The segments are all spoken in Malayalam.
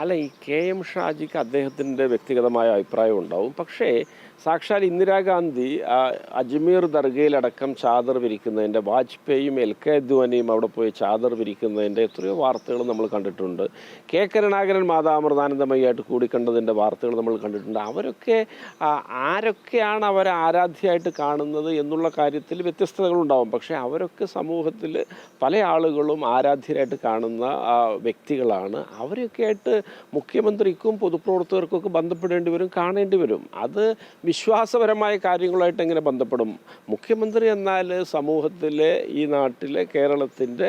അല്ല, ഈ കെ എം ഷാജിക്ക് അദ്ദേഹത്തിൻ്റെ വ്യക്തിഗതമായ അഭിപ്രായം ഉണ്ടാവും. പക്ഷേ സാക്ഷാൽ ഇന്ദിരാഗാന്ധി അജ്മീർ ദർഗയിലടക്കം ചാദർ വിരിക്കുന്നതിൻ്റെ, വാജ്പേയിയും എൽ കെ അദ്വാനിയും അവിടെ പോയി ചാദർ വിരിക്കുന്നതിൻ്റെ എത്രയോ വാർത്തകൾ നമ്മൾ കണ്ടിട്ടുണ്ട്. കെ കരുണാകരൻ മാതാമൃതാനന്ദമയ്യായിട്ട് കൂടിക്കണ്ടതിൻ്റെ വാർത്തകൾ നമ്മൾ കണ്ടിട്ടുണ്ട്. അവരൊക്കെ ആരൊക്കെയാണ് അവരെ ആരാധ്യയായിട്ട് കാണുന്നത് എന്നുള്ള കാര്യത്തിൽ വ്യത്യസ്തതകളുണ്ടാവും. പക്ഷേ അവരൊക്കെ സമൂഹത്തിൽ പല ആളുകളും ആരാധ്യരായിട്ട് കാണുന്ന വ്യക്തികളാണ്. അവരൊക്കെ ആയിട്ട് മുഖ്യമന്ത്രിക്കും പൊതുപ്രവർത്തകർക്കൊക്കെ ബന്ധപ്പെടേണ്ടി വരും, കാണേണ്ടി വരും. അത് വിശ്വാസപരമായ കാര്യങ്ങളായിട്ട് എങ്ങനെ ബന്ധപ്പെടും? മുഖ്യമന്ത്രി എന്നാൽ സമൂഹത്തിലെ, ഈ നാട്ടിലെ, കേരളത്തിൻ്റെ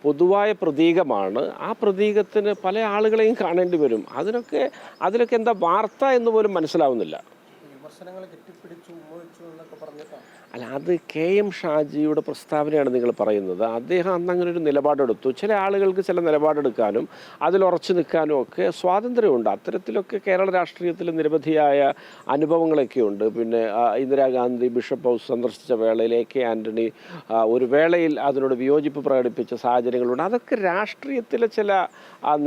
പൊതുവായ പ്രതീകമാണ്. ആ പ്രതീകത്തിന് പല ആളുകളെയും കാണേണ്ടി വരും. അതിലൊക്കെ എന്താ വാർത്ത എന്ന് പോലും മനസ്സിലാവുന്നില്ല. അല്ല, അത് കെ എം ഷാജിയുടെ പ്രസ്താവനയാണ് നിങ്ങൾ പറയുന്നത്. അദ്ദേഹം അന്ന് അങ്ങനെ ഒരു നിലപാടെടുത്തു. ചില ആളുകൾക്ക് ചില നിലപാടെടുക്കാനും അതിലുറച്ചു നിൽക്കാനും ഒക്കെ സ്വാതന്ത്ര്യമുണ്ട്. അത്തരത്തിലൊക്കെ കേരള രാഷ്ട്രീയത്തിൽ നിരവധിയായ അനുഭവങ്ങളൊക്കെ ഉണ്ട്. പിന്നെ ഇന്ദിരാഗാന്ധി ബിഷപ്പ് ഹൗസ് സന്ദർശിച്ച വേളയിൽ കെ ആൻ്റണി ഒരു വേളയിൽ അതിനോട് വിയോജിപ്പ് പ്രകടിപ്പിച്ച സാഹചര്യങ്ങളുണ്ട്. അതൊക്കെ രാഷ്ട്രീയത്തിലെ ചില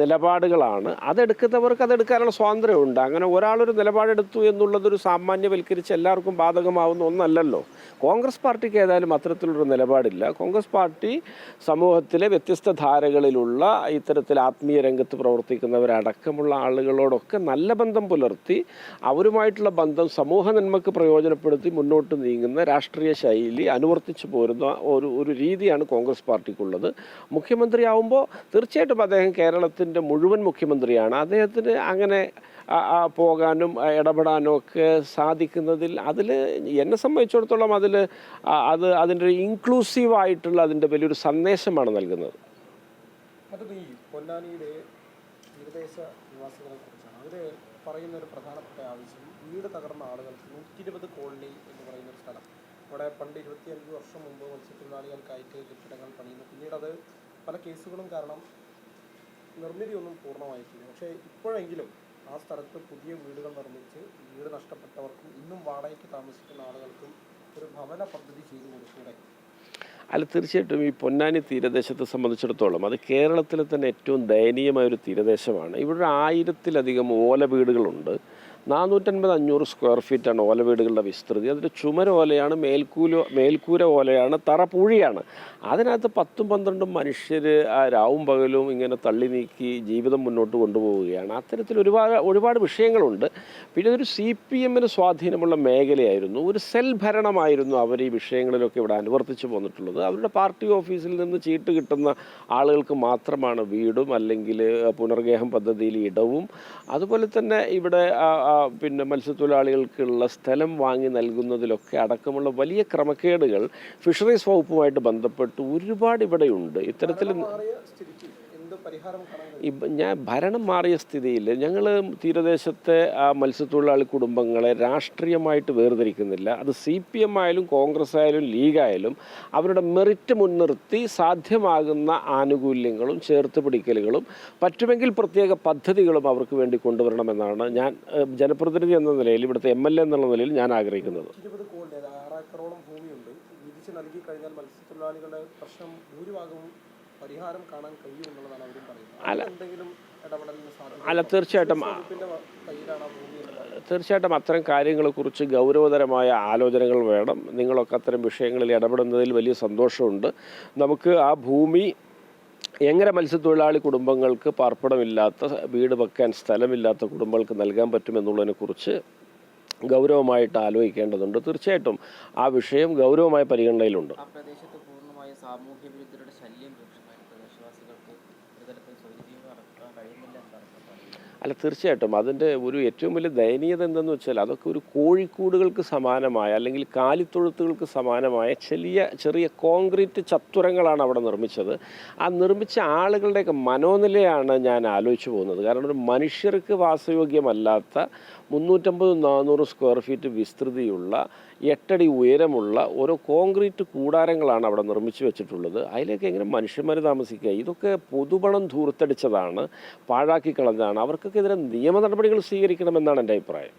നിലപാടുകളാണ്. അതെടുക്കുന്നവർക്ക് അതെടുക്കാനുള്ള സ്വാതന്ത്ര്യമുണ്ട്. അങ്ങനെ ഒരാളൊരു നിലപാടെടുത്തു എന്നുള്ളതൊരു സാമാന്യവൽക്കരിച്ച് എല്ലാവർക്കും ബാധകമാവുന്ന ഒന്നല്ലല്ലോ. കോൺഗ്രസ് പാർട്ടിക്ക് ഏതായാലും അത്തരത്തിലൊരു നിലപാടില്ല. കോൺഗ്രസ് പാർട്ടി സമൂഹത്തിലെ വ്യത്യസ്ത ധാരകളിലുള്ള ഇത്തരത്തിൽ ആത്മീയ രംഗത്ത് പ്രവർത്തിക്കുന്നവരടക്കമുള്ള ആളുകളോടൊക്കെ നല്ല ബന്ധം പുലർത്തി അവരുമായിട്ടുള്ള ബന്ധം സമൂഹ നന്മക്ക് പ്രയോജനപ്പെടുത്തി മുന്നോട്ട് നീങ്ങുന്ന രാഷ്ട്രീയ ശൈലി അനുവർത്തിച്ചു പോരുന്ന ഒരു രീതിയാണ് കോൺഗ്രസ് പാർട്ടിക്കുള്ളത്. മുഖ്യമന്ത്രിയാവുമ്പോൾ തീർച്ചയായിട്ടും അദ്ദേഹം കേരളത്തിൻ്റെ മുഴുവൻ മുഖ്യമന്ത്രിയാണ്. അദ്ദേഹത്തിന് അങ്ങനെ പോകാനും ഇടപെടാനും ഒക്കെ സാധിക്കുന്നതിൽ എന്നെ സംബന്ധിച്ചിടത്തോളം അതിൻ്റെ ഒരു ഇൻക്ലൂസീവായിട്ടുള്ള അതിൻ്റെ വലിയൊരു സന്ദേശമാണ് നൽകുന്നത്. അത് ഈ പൊന്നാനിയുടെ തീരദേശ നിവാസികളെ കുറിച്ചാണ്. അവർ പറയുന്ന ഒരു പ്രധാനപ്പെട്ട ആവശ്യം, വീട് തകർന്ന ആളുകൾക്ക് 120 കോളനി എന്ന് പറയുന്ന ഒരു സ്ഥലം, അവിടെ പണ്ട് 25 വർഷം മുമ്പ് മത്സ്യത്തൊഴിലാളികൾക്കായിട്ട് കെട്ടിടങ്ങൾ പണിയുന്നു. പിന്നീട് അത് പല കേസുകളും കാരണം നിർമ്മിതിയൊന്നും പൂർണ്ണമായിട്ടില്ല. പക്ഷേ ഇപ്പോഴെങ്കിലും ആ സ്ഥലത്ത് പുതിയ വീടുകൾ നിർമ്മിച്ച് വീട് നഷ്ടപ്പെട്ടവർക്കും ഇന്നും വാടകയ്ക്ക് താമസിക്കുന്ന ആളുകൾക്കും ഒരു ഭവന പദ്ധതി ചെയ്തു കൊടുക്കൂടെ? അല്ല, തീർച്ചയായിട്ടും ഈ പൊന്നാനി തീരദേശത്തെ സംബന്ധിച്ചിടത്തോളം അത് കേരളത്തിലെ തന്നെ ഏറ്റവും ദയനീയമായൊരു തീരദേശമാണ്. ഇവിടെ 1000-ലധികം ഓല വീടുകളുണ്ട്. 450-500 സ്ക്വയർ ഫീറ്റാണ് ഓല വീടുകളുടെ വിസ്തൃതി. അതിൻ്റെ ചുമരോലയാണ്, മേൽക്കൂര ഓലയാണ്, തറ പൂഴിയാണ്. അതിനകത്ത് 10-12 മനുഷ്യർ രാവും പകലും ഇങ്ങനെ തള്ളി നീക്കി ജീവിതം മുന്നോട്ട് കൊണ്ടുപോവുകയാണ്. അത്തരത്തിൽ ഒരുപാട് വിഷയങ്ങളുണ്ട്. പിന്നെ ഇതൊരു CPM സ്വാധീനമുള്ള മേഖലയായിരുന്നു. ഒരു സെൽ ഭരണമായിരുന്നു അവർ ഈ വിഷയങ്ങളിലൊക്കെ ഇവിടെ അനുവർത്തിച്ച് പോന്നിട്ടുള്ളത്. അവരുടെ പാർട്ടി ഓഫീസിൽ നിന്ന് ചീട്ട് കിട്ടുന്ന ആളുകൾക്ക് മാത്രമാണ് വീടും അല്ലെങ്കിൽ പുനർഗേഹം പദ്ധതിയിൽ ഇടവും. അതുപോലെ തന്നെ ഇവിടെ പിന്നെ മത്സ്യത്തൊഴിലാളികൾക്കുള്ള സ്ഥലം വാങ്ങി നൽകുന്നതിലൊക്കെ അടക്കമുള്ള വലിയ ക്രമക്കേടുകൾ ഫിഷറീസ് വകുപ്പുമായിട്ട് ബന്ധപ്പെട്ട് ഒരുപാട് ഇവിടെയുണ്ട്. ഇത്തരത്തിൽ ഭരണം മാറിയ സ്ഥിതിയിൽ ഞങ്ങൾ തീരദേശത്തെ മത്സ്യത്തൊഴിലാളി കുടുംബങ്ങളെ രാഷ്ട്രീയമായിട്ട് വേർതിരിക്കുന്നില്ല. അത് CPM ആയാലും കോൺഗ്രസ് ആയാലും ലീഗായാലും അവരുടെ മെറിറ്റ് മുൻനിർത്തി സാധ്യമാകുന്ന ആനുകൂല്യങ്ങളും ചേർത്ത് പിടിക്കലുകളും പറ്റുമെങ്കിൽ പ്രത്യേക പദ്ധതികളും അവർക്ക് വേണ്ടി കൊണ്ടുവരണമെന്നാണ് ഞാൻ ജനപ്രതിനിധി എന്ന നിലയിൽ, ഇവിടുത്തെ MLA എന്നുള്ള നിലയിൽ ഞാൻ ആഗ്രഹിക്കുന്നത്. 20 കോടി 6 ഏക്കറോളം ഭൂമിയുണ്ട്. വീതിച്ച് നൽകി കഴിഞ്ഞാൽ മത്സ്യത്തൊഴിലാളികളുടെ പ്രശ്നം ഭൂരിഭാഗവും പരിഹാരം കാണാൻ കഴിയുമെന്നുള്ളതാണ് അവരും പറയുന്നത്. അല്ല, തീർച്ചയായിട്ടും അത്തരം കാര്യങ്ങളെക്കുറിച്ച് ഗൗരവതരമായ ആലോചനകൾ വേണം. നിങ്ങളൊക്കെ അത്തരം വിഷയങ്ങളിൽ ഇടപെടുന്നതിൽ വലിയ സന്തോഷമുണ്ട്. നമുക്ക് ആ ഭൂമി എങ്ങനെ മത്സ്യത്തൊഴിലാളി കുടുംബങ്ങൾക്ക് പാർപ്പിടമില്ലാത്ത, വീട് വെക്കാൻ സ്ഥലമില്ലാത്ത കുടുംബങ്ങൾക്ക് നൽകാൻ പറ്റുമെന്നുള്ളതിനെക്കുറിച്ച് ഗൗരവമായിട്ട് ആലോചിക്കേണ്ടതുണ്ട്. തീർച്ചയായിട്ടും ആ വിഷയം ഗൗരവമായ പരിഗണനയിലുണ്ട്. സാമൂഹ്യ വിരുദ്ധരുടെ ശല്യം രൂക്ഷമായി പ്രദേശവാസികൾക്ക് ഒരു തരത്തിൽ സ്വൈര്യജീവനം നടത്താൻ കഴിയുന്നില്ല എന്നാണ്. അല്ല, തീർച്ചയായിട്ടും അതിൻ്റെ ഒരു ഏറ്റവും വലിയ ദയനീയത എന്തെന്ന് വെച്ചാൽ അതൊക്കെ ഒരു കോഴിക്കൂടുകൾക്ക് സമാനമായ അല്ലെങ്കിൽ കാലിത്തൊഴുത്തുകൾക്ക് സമാനമായ ചെറിയ കോൺക്രീറ്റ് ചത്തുരങ്ങളാണ് അവിടെ നിർമ്മിച്ചത്. ആ നിർമ്മിച്ച ആളുകളുടെയൊക്കെ മനോനിലയാണ് ഞാൻ ആലോചിച്ചു പോകുന്നത്. കാരണം ഒരു മനുഷ്യർക്ക് വാസയോഗ്യമല്ലാത്ത 350-400 സ്ക്വയർ ഫീറ്റ് വിസ്തൃതിയുള്ള 8 അടി ഉയരമുള്ള ഓരോ കോൺക്രീറ്റ് കൂടാരങ്ങളാണ് അവിടെ നിർമ്മിച്ചു വെച്ചിട്ടുള്ളത്. അതിലേക്ക് എങ്ങനെ മനുഷ്യന്മാർ താമസിക്കുക? ഇതൊക്കെ പൊതുപണം ധൂർത്തടിച്ചതാണ്, പാഴാക്കി കളഞ്ഞതാണ്. അവർക്കൊക്കെ ഇതിനെ നിയമ നടപടികൾ സ്വീകരിക്കണമെന്നാണ് എൻ്റെ അഭിപ്രായം.